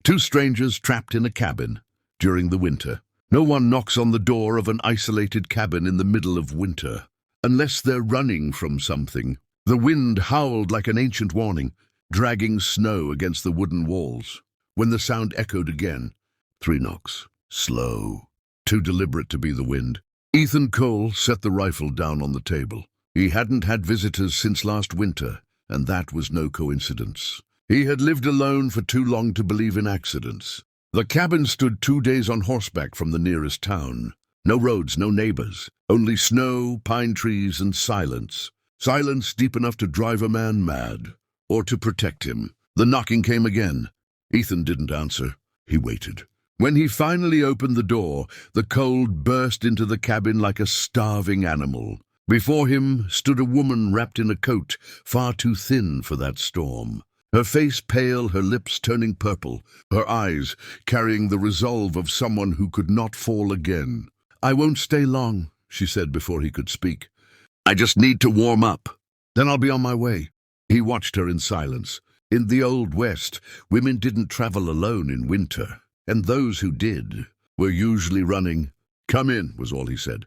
Two strangers trapped in a cabin during the winter. No one knocks on the door of an isolated cabin in the middle of winter, unless they're running from something. The wind howled like an ancient warning, dragging snow against the wooden walls. When the sound echoed again, 3 knocks. Slow, too deliberate to be the wind. Ethan Cole set the rifle down on the table. He hadn't had visitors since last winter, and that was no coincidence. He had lived alone for too long to believe in accidents. The cabin stood 2 days on horseback from the nearest town. No roads, no neighbors, only snow, pine trees, and silence. Silence deep enough to drive a man mad, or to protect him. The knocking came again. Ethan didn't answer. He waited. When he finally opened the door, the cold burst into the cabin like a starving animal. Before him stood a woman wrapped in a coat, far too thin for that storm. Her face pale, her lips turning purple, her eyes carrying the resolve of someone who could not fall again. "I won't stay long," she said before he could speak. "I just need to warm up. Then I'll be on my way." He watched her in silence. In the Old West, women didn't travel alone in winter, and those who did were usually running. "Come in," was all he said.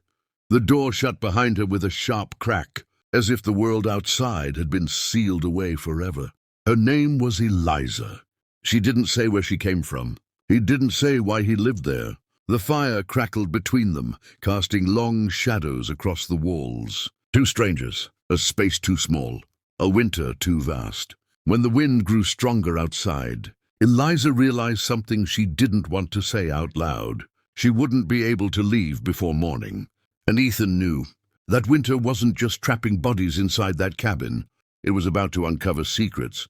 The door shut behind her with a sharp crack, as if the world outside had been sealed away forever. Her name was Eliza. She didn't say where she came from. He didn't say why he lived there. The fire crackled between them, casting long shadows across the walls. Two strangers, a space too small, a winter too vast. When the wind grew stronger outside, Eliza realized something she didn't want to say out loud. She wouldn't be able to leave before morning. And Ethan knew that winter wasn't just trapping bodies inside that cabin. It was about to uncover secrets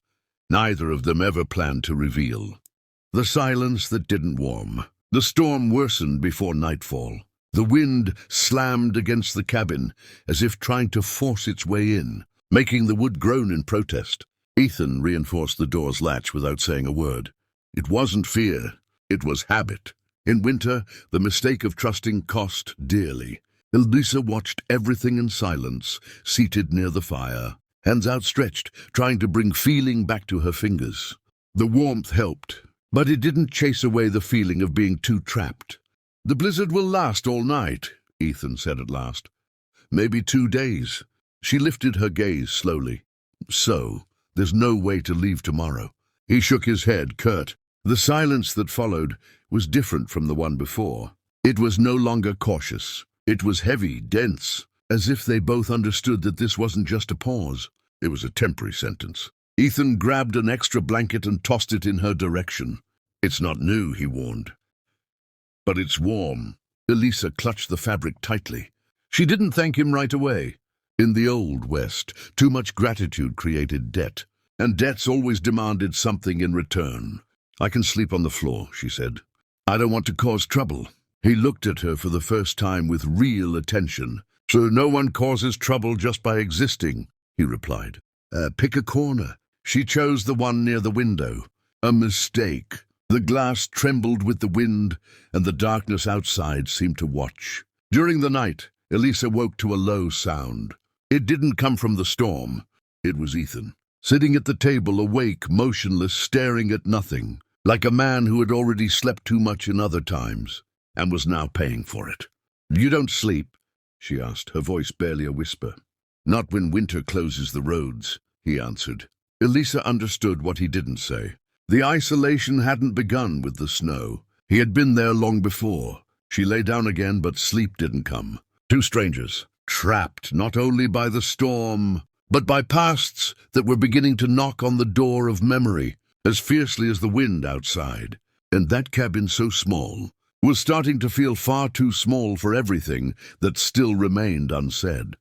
neither of them ever planned to reveal. The silence that didn't warm. The storm worsened before nightfall. The wind slammed against the cabin as if trying to force its way in, making the wood groan in protest. Ethan reinforced the door's latch without saying a word. It wasn't fear, it was habit. In winter, the mistake of trusting cost dearly. Eliza watched everything in silence, seated near the fire, hands outstretched, trying to bring feeling back to her fingers. The warmth helped, but it didn't chase away the feeling of being too trapped. "The blizzard will last all night," Ethan said at last. "Maybe 2 days." She lifted her gaze slowly. "So, there's no way to leave tomorrow." He shook his head, curt. The silence that followed was different from the one before. It was no longer cautious. It was heavy, dense, as if they both understood that this wasn't just a pause. It was a temporary sentence. Ethan grabbed an extra blanket and tossed it in her direction. "It's not new," he warned. "But it's warm." Eliza clutched the fabric tightly. She didn't thank him right away. In the Old West, too much gratitude created debt, and debts always demanded something in return. "I can sleep on the floor," she said. "I don't want to cause trouble." He looked at her for the first time with real attention. "So no one causes trouble just by existing," he replied. Pick a corner." She chose the one near the window. A mistake. The glass trembled with the wind, and the darkness outside seemed to watch. During the night, Eliza woke to a low sound. It didn't come from the storm. It was Ethan, sitting at the table, awake, motionless, staring at nothing, like a man who had already slept too much in other times, and was now paying for it. "You don't sleep?" she asked, her voice barely a whisper. "Not when winter closes the roads," he answered. Eliza understood what he didn't say. The isolation hadn't begun with the snow. He had been there long before. She lay down again, but sleep didn't come. Two strangers, trapped not only by the storm, but by pasts that were beginning to knock on the door of memory, as fiercely as the wind outside. And that cabin, so small, was starting to feel far too small for everything that still remained unsaid.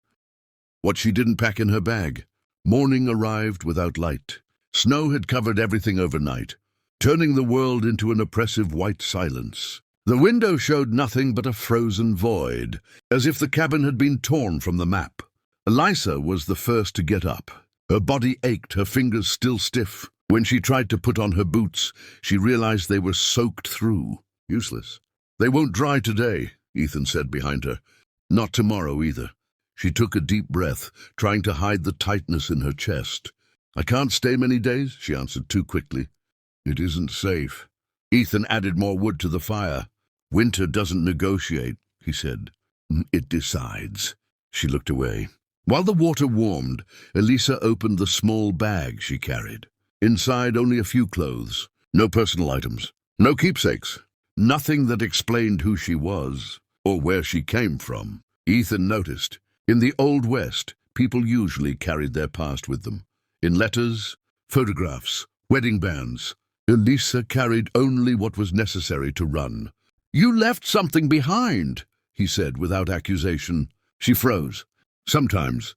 What she didn't pack in her bag. Morning arrived without light. Snow had covered everything overnight, turning the world into an oppressive white silence. The window showed nothing but a frozen void, as if the cabin had been torn from the map. Eliza was the first to get up. Her body ached, her fingers still stiff. When she tried to put on her boots, she realized they were soaked through. Useless. "They won't dry today," Ethan said behind her. "Not tomorrow either." She took a deep breath, trying to hide the tightness in her chest. "I can't stay many days," she answered too quickly. "It isn't safe." Ethan added more wood to the fire. "Winter doesn't negotiate," he said. "It decides." She looked away. While the water warmed, Elisa opened the small bag she carried. Inside, only a few clothes. No personal items. No keepsakes. Nothing that explained who she was or where she came from. Ethan noticed. In the Old West, people usually carried their past with them. In letters, photographs, wedding bands. Elisa carried only what was necessary to run. "You left something behind," he said without accusation. She froze. Sometimes,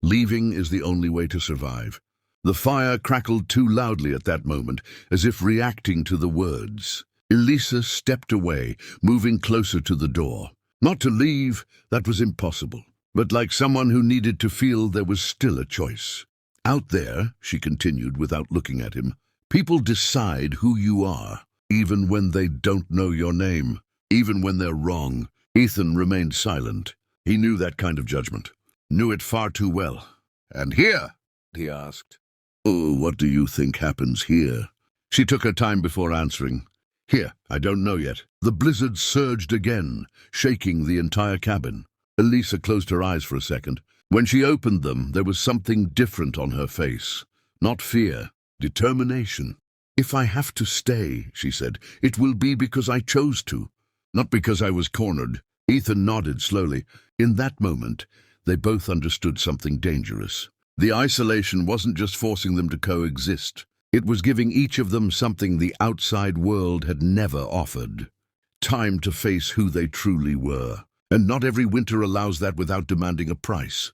leaving is the only way to survive. The fire crackled too loudly at that moment, as if reacting to the words. Elisa stepped away, moving closer to the door. Not to leave, that was impossible, but like someone who needed to feel there was still a choice. "Out there," she continued without looking at him, "people decide who you are, even when they don't know your name, even when they're wrong." Ethan remained silent. He knew that kind of judgment, knew it far too well. "And here?" he asked. "Oh, what do you think happens here?" She took her time before answering. "Here, I don't know yet." The blizzard surged again, shaking the entire cabin. Elisa closed her eyes for a second. When she opened them, there was something different on her face. Not fear, determination. "If I have to stay," she said, "it will be because I chose to, not because I was cornered." Ethan nodded slowly. In that moment, they both understood something dangerous. The isolation wasn't just forcing them to coexist. It was giving each of them something the outside world had never offered. Time to face who they truly were. And not every winter allows that without demanding a price.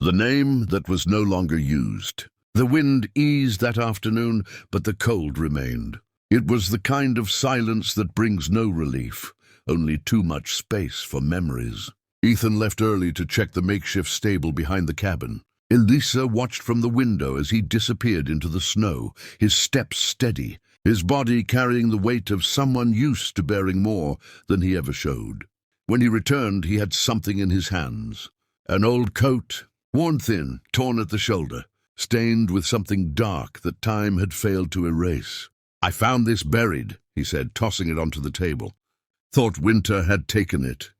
The name that was no longer used. The wind eased that afternoon, but the cold remained. It was the kind of silence that brings no relief, only too much space for memories. Ethan left early to check the makeshift stable behind the cabin. Elisa watched from the window as he disappeared into the snow, his steps steady, his body carrying the weight of someone used to bearing more than he ever showed. When he returned, he had something in his hands. An old coat, worn thin, torn at the shoulder, stained with something dark that time had failed to erase. "I found this buried," he said, tossing it onto the table. "Thought winter had taken it."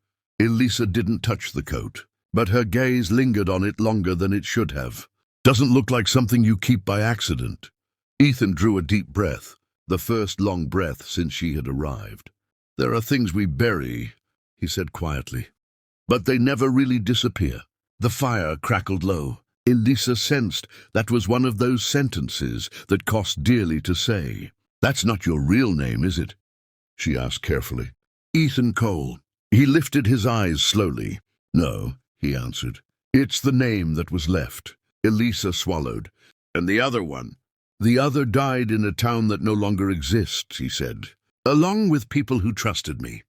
Elisa didn't touch the coat, but her gaze lingered on it longer than it should have. "Doesn't look like something you keep by accident." Ethan drew a deep breath, the first long breath since she had arrived. "There are things we bury," he said quietly, "but they never really disappear." The fire crackled low. Elisa sensed that was one of those sentences that cost dearly to say. "That's not your real name, is it?" she asked carefully. "Ethan Cole." He lifted his eyes slowly. "No," he answered. "It's the name that was left." Elisa swallowed. "And the other one?" "The other died in a town that no longer exists," he said, "along with people who trusted me."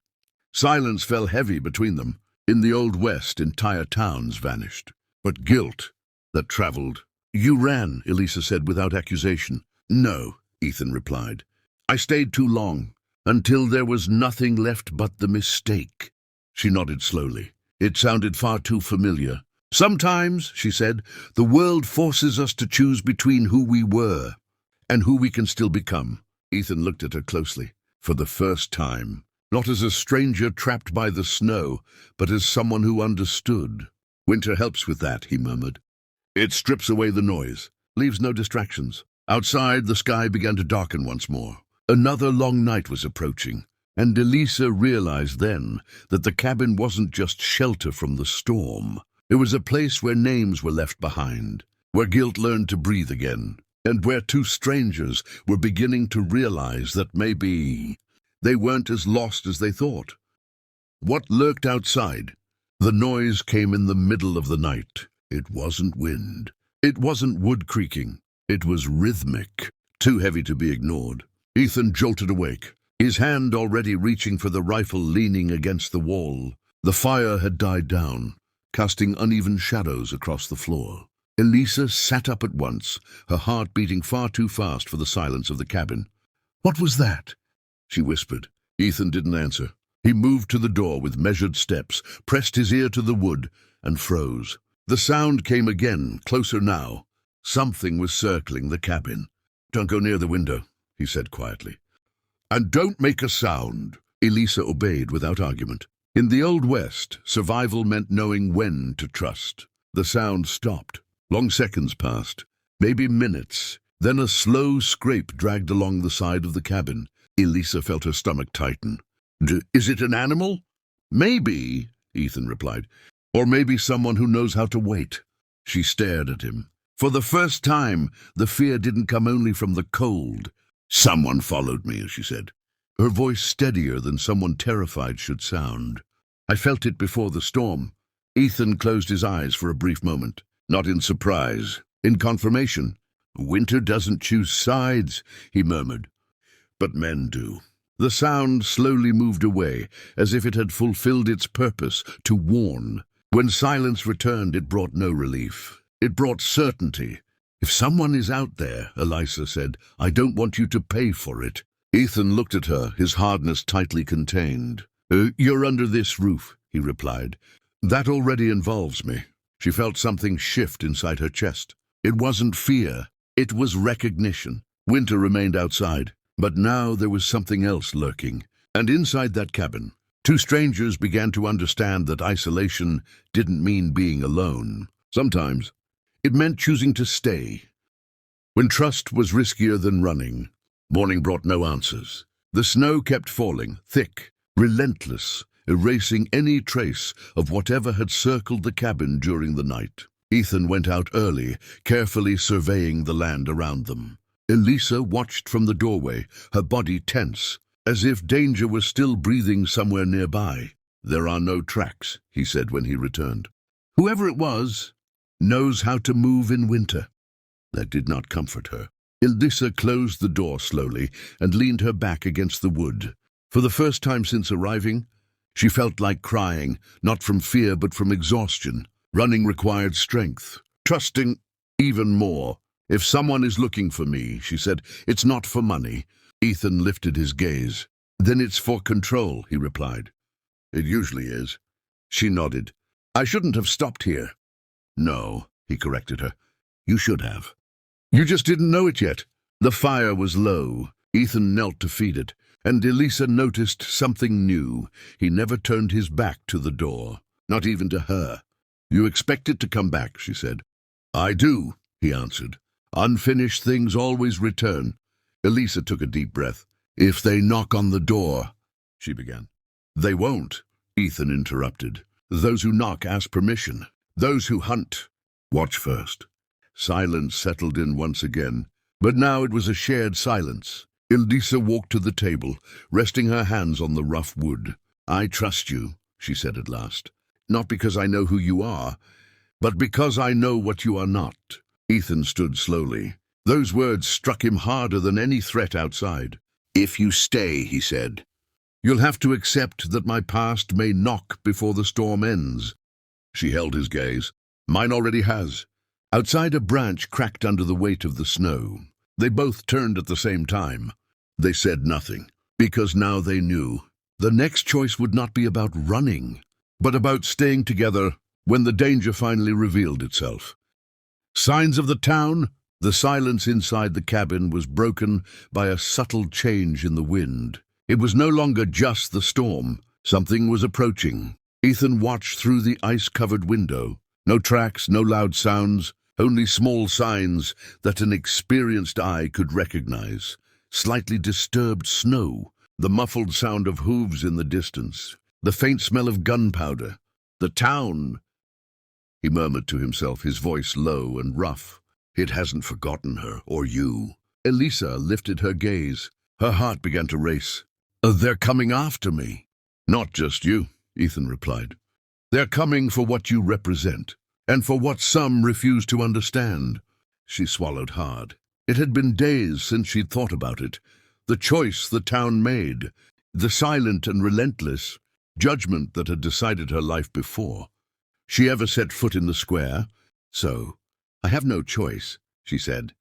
Silence fell heavy between them. In the Old West, entire towns vanished. But guilt that traveled. "You ran," Elisa said without accusation. "No," Ethan replied. "I stayed too long, until there was nothing left but the mistake." She nodded slowly. It sounded far too familiar. "Sometimes," she said, "the world forces us to choose between who we were and who we can still become." Ethan looked at her closely. For the first time, not as a stranger trapped by the snow, but as someone who understood. "Winter helps with that," he murmured. "It strips away the noise, leaves no distractions." Outside, the sky began to darken once more. Another long night was approaching, and Elisa realized then that the cabin wasn't just shelter from the storm. It was a place where names were left behind, where guilt learned to breathe again, and where two strangers were beginning to realize that maybe they weren't as lost as they thought. What lurked outside? The noise came in the middle of the night. It wasn't wind. It wasn't wood creaking. It was rhythmic, too heavy to be ignored. Ethan jolted awake, his hand already reaching for the rifle leaning against the wall. The fire had died down, casting uneven shadows across the floor. Elisa sat up at once, her heart beating far too fast for the silence of the cabin. "What was that?" she whispered. Ethan didn't answer. He moved to the door with measured steps, pressed his ear to the wood, and froze. The sound came again, closer now. Something was circling the cabin. "Don't go near the window," he said quietly. And don't make a sound. Elisa obeyed without argument. In the Old West, survival meant knowing when to trust. The sound stopped. Long seconds passed, maybe minutes. Then a slow scrape dragged along the side of the cabin. Elisa felt her stomach tighten. Is it an animal? Maybe, Ethan replied. Or maybe someone who knows how to wait. She stared at him. For the first time, the fear didn't come only from the cold. Someone followed me, she said, her voice steadier than someone terrified should sound. I felt it before the storm. Ethan closed his eyes for a brief moment, not in surprise, in confirmation. Winter doesn't choose sides, he murmured. But men do. The sound slowly moved away, as if it had fulfilled its purpose, to warn. When silence returned, it brought no relief. It brought certainty. If someone is out there, Elisa said, I don't want you to pay for it. Ethan looked at her, his hardness tightly contained. You're under this roof, he replied. That already involves me. She felt something shift inside her chest. It wasn't fear. It was recognition. Winter remained outside, but now there was something else lurking. And inside that cabin, two strangers began to understand that isolation didn't mean being alone. Sometimes it meant choosing to stay. When trust was riskier than running, morning brought no answers. The snow kept falling, thick, relentless, erasing any trace of whatever had circled the cabin during the night. Ethan went out early, carefully surveying the land around them. Elisa watched from the doorway, her body tense, as if danger was still breathing somewhere nearby. There are no tracks, he said when he returned. Whoever it was knows how to move in winter. That did not comfort her. Elisa closed the door slowly and leaned her back against the wood. For the first time since arriving, she felt like crying, not from fear but from exhaustion. Running required strength, trusting even more. If someone is looking for me, she said, it's not for money. Ethan lifted his gaze. Then it's for control, he replied. It usually is. She nodded. I shouldn't have stopped here. No, he corrected her. You should have. You just didn't know it yet. The fire was low. Ethan knelt to feed it, and Elisa noticed something new. He never turned his back to the door, not even to her. You expect it to come back, she said. I do, he answered. Unfinished things always return. Elisa took a deep breath. If they knock on the door, she began. They won't, Ethan interrupted. Those who knock ask permission. Those who hunt watch first. Silence settled in once again, but now it was a shared silence. Elisa walked to the table, resting her hands on the rough wood. I trust you, she said at last. Not because I know who you are, but because I know what you are not. Ethan stood slowly. Those words struck him harder than any threat outside. If you stay, he said, you'll have to accept that my past may knock before the storm ends. She held his gaze. Mine already has. Outside, a branch cracked under the weight of the snow. They both turned at the same time. They said nothing, because now they knew. The next choice would not be about running, but about staying together when the danger finally revealed itself. Signs of the town? The silence inside the cabin was broken by a subtle change in the wind. It was no longer just the storm. Something was approaching. Ethan watched through the ice-covered window. No tracks, no loud sounds, only small signs that an experienced eye could recognize. Slightly disturbed snow, the muffled sound of hooves in the distance, the faint smell of gunpowder. The town, he murmured to himself, his voice low and rough. It hasn't forgotten her, or you. Elisa lifted her gaze. Her heart began to race. They're coming after me. Not just you, Ethan replied. They're coming for what you represent, and for what some refuse to understand. She swallowed hard. It had been days since she'd thought about it. The choice the town made, the silent and relentless judgment that had decided her life before. She ever set foot in the square? So, I have no choice, she said.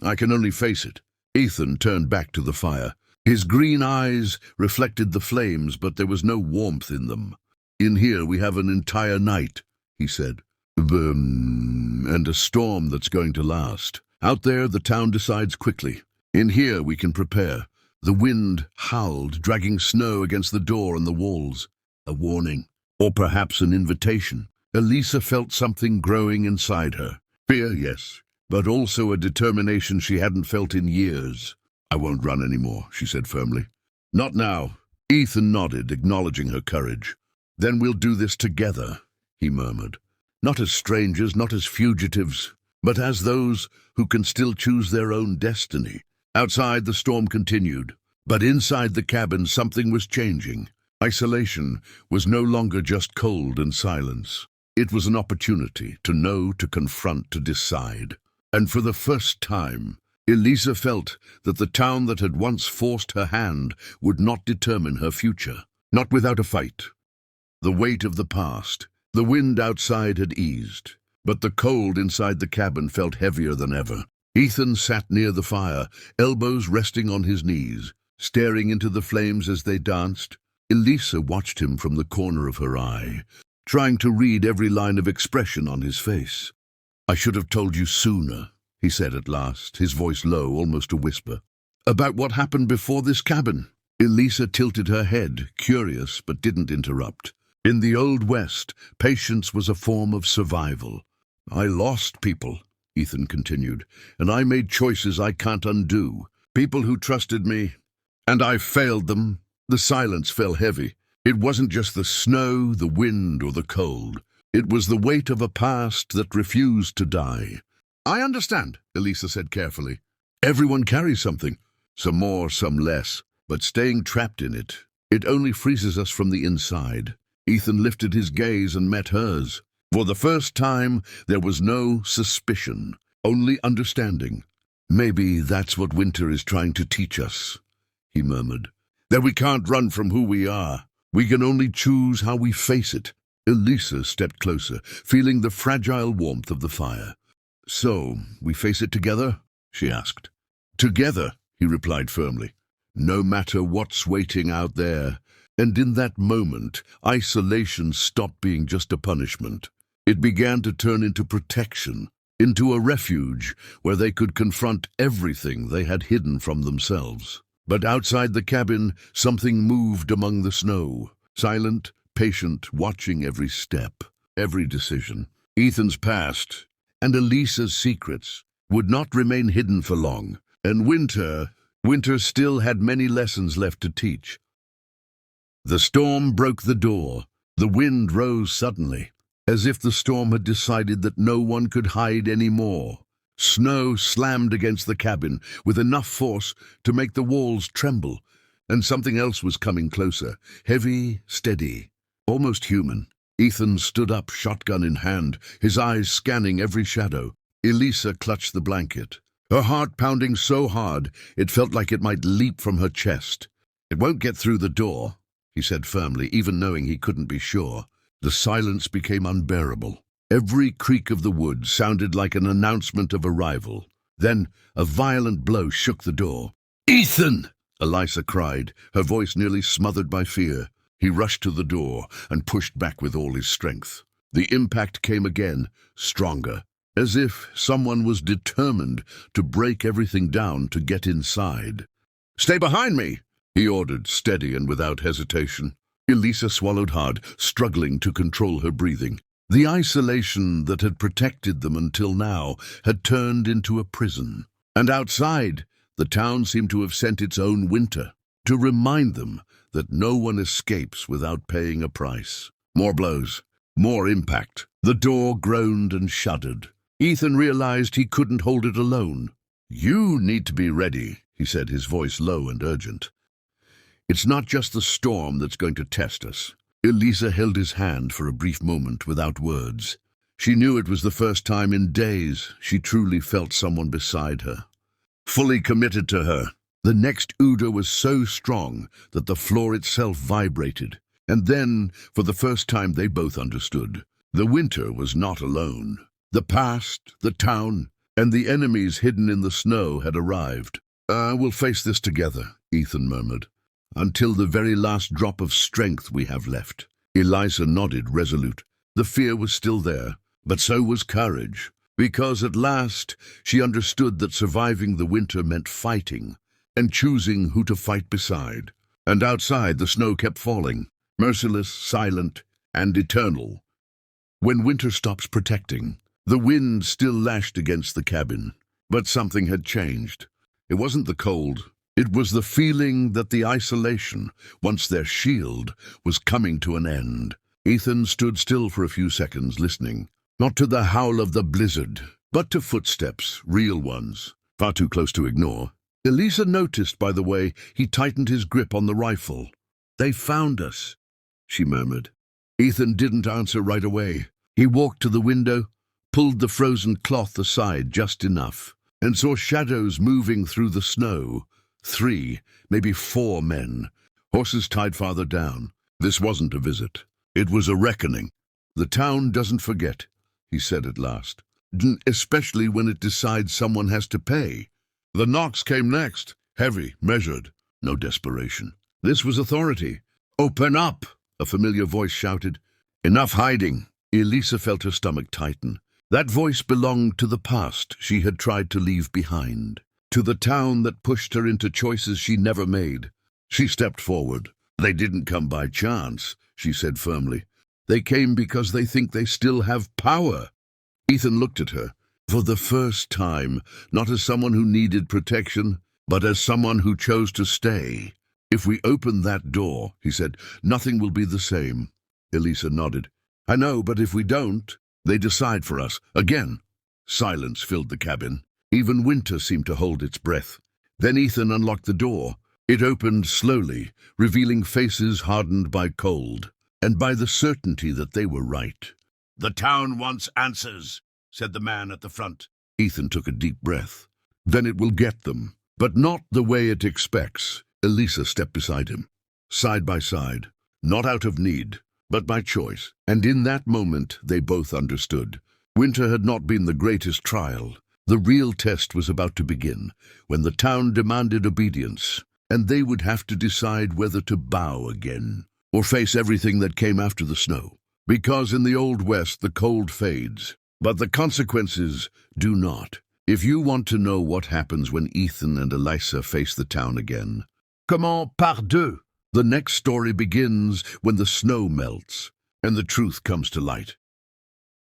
I can only face it. Ethan turned back to the fire. His green eyes reflected the flames, but there was no warmth in them. In here we have an entire night, he said. And a storm that's going to last. Out there the town decides quickly. In here we can prepare. The wind howled, dragging snow against the door and the walls. A warning, or perhaps an invitation. Elisa felt something growing inside her. Fear, yes, but also a determination she hadn't felt in years. "I won't run anymore," she said firmly. "Not now." Ethan nodded, acknowledging her courage. "Then we'll do this together," he murmured. "Not as strangers, not as fugitives, but as those who can still choose their own destiny." Outside, the storm continued, but inside the cabin something was changing. Isolation was no longer just cold and silence. It was an opportunity to know, to confront, to decide. And for the first time, Elisa felt that the town that had once forced her hand would not determine her future, not without a fight. The weight of the past, the wind outside had eased, but the cold inside the cabin felt heavier than ever. Ethan sat near the fire, elbows resting on his knees, staring into the flames as they danced. Elisa watched him from the corner of her eye, trying to read every line of expression on his face. "I should have told you sooner," he said at last, his voice low, almost a whisper. "About what happened before this cabin." Elisa tilted her head, curious, but didn't interrupt. In the Old West, patience was a form of survival. "I lost people," Ethan continued, "and I made choices I can't undo. People who trusted me, and I failed them." The silence fell heavy. It wasn't just the snow, the wind, or the cold. It was the weight of a past that refused to die. "I understand," Elisa said carefully. "Everyone carries something, some more, some less, but staying trapped in it only freezes us from the inside." Ethan lifted his gaze and met hers. For the first time, there was no suspicion, only understanding. "Maybe that's what winter is trying to teach us," he murmured. "That we can't run from who we are. We can only choose how we face it." Elisa stepped closer, feeling the fragile warmth of the fire. "So, we face it together?" she asked. "Together," he replied firmly, "no matter what's waiting out there." And in that moment, isolation stopped being just a punishment. It began to turn into protection, into a refuge where they could confront everything they had hidden from themselves. But outside the cabin, something moved among the snow, silent, patient, watching every step, every decision. Ethan's past and Elisa's secrets would not remain hidden for long, and winter still had many lessons left to teach. The storm broke the door. The wind rose suddenly, as if the storm had decided that no one could hide any more. Snow slammed against the cabin with enough force to make the walls tremble, and something else was coming closer, heavy, steady, almost human. Ethan stood up, shotgun in hand, his eyes scanning every shadow. Elisa clutched the blanket, her heart pounding so hard it felt like it might leap from her chest. "It won't get through the door," he said firmly, even knowing he couldn't be sure. The silence became unbearable. Every creak of the wood sounded like an announcement of arrival. Then a violent blow shook the door. "Ethan!" Elisa cried, her voice nearly smothered by fear. He rushed to the door and pushed back with all his strength. The impact came again, stronger, as if someone was determined to break everything down to get inside. "Stay behind me!" he ordered, steady and without hesitation. Elisa swallowed hard, struggling to control her breathing. The isolation that had protected them until now had turned into a prison. And outside, the town seemed to have sent its own winter, to remind them that no one escapes without paying a price. More blows, more impact. The door groaned and shuddered. Ethan realized he couldn't hold it alone. "You need to be ready," he said, his voice low and urgent. "It's not just the storm that's going to test us." Elisa held his hand for a brief moment without words. She knew it was the first time in days she truly felt someone beside her, fully committed to her. The next Uda was so strong that the floor itself vibrated. And then, for the first time, they both understood. The winter was not alone. The past, the town, and the enemies hidden in the snow had arrived. We'll face this together," Ethan murmured. "Until the very last drop of strength we have left." Elisa nodded, resolute. The fear was still there, but so was courage, because at last she understood that surviving the winter meant fighting, and choosing who to fight beside. And outside the snow kept falling, merciless, silent, and eternal. When winter stops protecting, the wind still lashed against the cabin. But something had changed. It wasn't the cold. It was the feeling that the isolation, once their shield, was coming to an end. Ethan stood still for a few seconds, listening, not to the howl of the blizzard, but to footsteps, real ones, far too close to ignore. Elisa noticed, by the way, he tightened his grip on the rifle. "They found us," she murmured. Ethan didn't answer right away. He walked to the window, pulled the frozen cloth aside just enough, and saw shadows moving through the snow. 3, maybe 4 men, horses tied farther down. This wasn't a visit. It was a reckoning. "The town doesn't forget," he said at last, "especially when it decides someone has to pay." The knocks came next, heavy, measured, no desperation. This was authority. "Open up!" a familiar voice shouted. "Enough hiding." Elisa felt her stomach tighten. That voice belonged to the past she had tried to leave behind, to the town that pushed her into choices she never made. She stepped forward. "They didn't come by chance," she said firmly. "They came because they think they still have power." Ethan looked at her, for the first time, not as someone who needed protection, but as someone who chose to stay. "If we open that door," he said, "nothing will be the same." Elisa nodded. "I know, but if we don't, they decide for us." Again, silence filled the cabin. Even winter seemed to hold its breath. Then Ethan unlocked the door. It opened slowly, revealing faces hardened by cold, and by the certainty that they were right. "The town wants answers," said the man at the front. Ethan took a deep breath. "Then it will get them, but not the way it expects." Elisa stepped beside him, side by side, not out of need, but by choice. And in that moment they both understood. Winter had not been the greatest trial. The real test was about to begin, when the town demanded obedience, and they would have to decide whether to bow again, or face everything that came after the snow. Because in the Old West the cold fades, but the consequences do not. If you want to know what happens when Ethan and Elisa face the town again, comment par deux? The next story begins when the snow melts and the truth comes to light.